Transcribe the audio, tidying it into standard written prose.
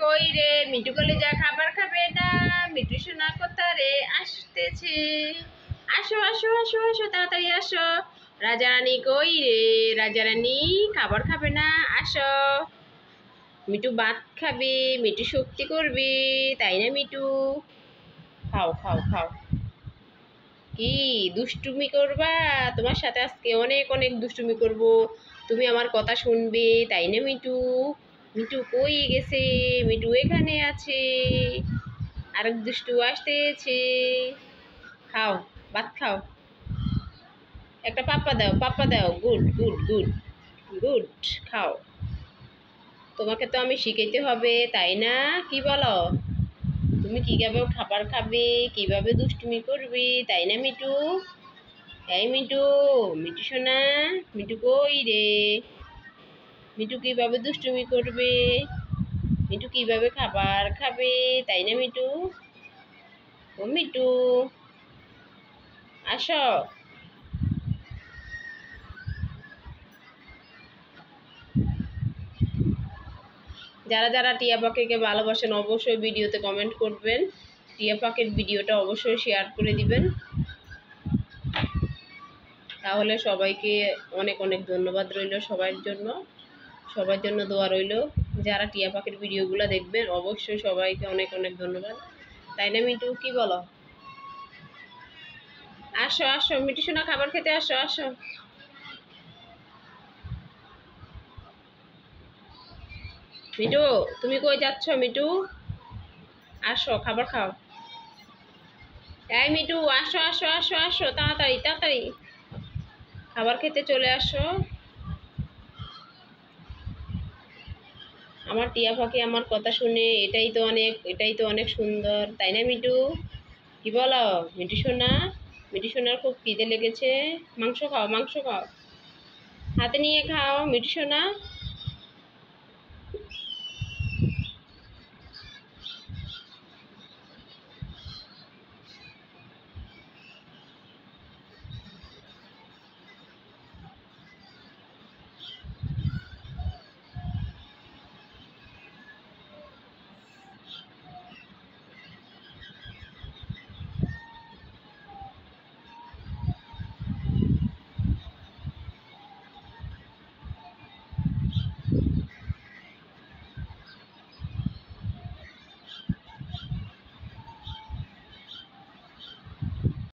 কই রে? মিঠু কলিজা খাবার খাবে না? মিঠু সোনা কোথা রে? আসতেছে। আসো আসো আসো আসো, তাড়াতাড়ি আসো। রাজারানী কই রে? রাজারানী খাবার খাবে না? আসো। মিঠু ভাত খাবে, মিঠু শক্তি করবে, তাই না মিঠু? খাও খাও খাও। কি দুষ্টুমি করবা? তোমার সাথে আজকে অনেক অনেক দুষ্টুমি করব। তুমি আমার কথা শুনবে, তাই না মিঠু? মিঠু কই গেছে? মিঠু এখানে আছে। আরেক দুষ্টু আসতেছে। খাও, ভাত খাও। একটা পাপ্পা দাও, পাপ্পা দাও। Good good good good. খাও। তোমাকে তো আমি শিখাইতে হবে, তাই না? কি বলো? তুমি কিভাবে খাবার খাবে, কিভাবে দুষ্টুমি করবে, তাই না মিঠু? এই মিঠু, মিঠু সোনা, মিঠু কই রে? মিঠু কিভাবে দুষ্টুমি করবে, মিঠু কিভাবে খাবার খাবে, তাই না মিঠু? ও মিঠু, আসো। যারা যারা টিয়া পাখিকে ভালোবাসেন অবশ্যই ভিডিওতে কমেন্ট করবেন। টিয়া পাখির ভিডিওটা অবশ্যই শেয়ার করে দিবেন। তাহলে সবাইকে অনেক অনেক ধন্যবাদ রইল সবার জন্য দোয়া রইল। যারা টিয়া পাখির ভিডিওগুলো দেখবেন অবশ্যই সবাইকে অনেক অনেক ধন্যবাদ, তাই না মিঠু? কি বলো? আসো আসো মিঠু সোনা, খাবার খেতে আসো আসো। মিঠু, তুমি কই যাচ্ছ মিঠু? আসো, খাবার খাও। এই মিঠু, আসো আসো আসো আসো, তাড়াতাড়ি তাড়াতাড়ি খাবার খেতে চলে আসো। আমার টিয়া পাখি আমার কথা শুনে, এটাই তো অনেক সুন্দর, তাই না মিঠু? কি বলো মিঠু সোনা? মিঠু সোনার খুব খিদে লেগেছে। মাংস খাও, মাংস খাও, হাতে নিয়ে খাও মিঠু সোনা।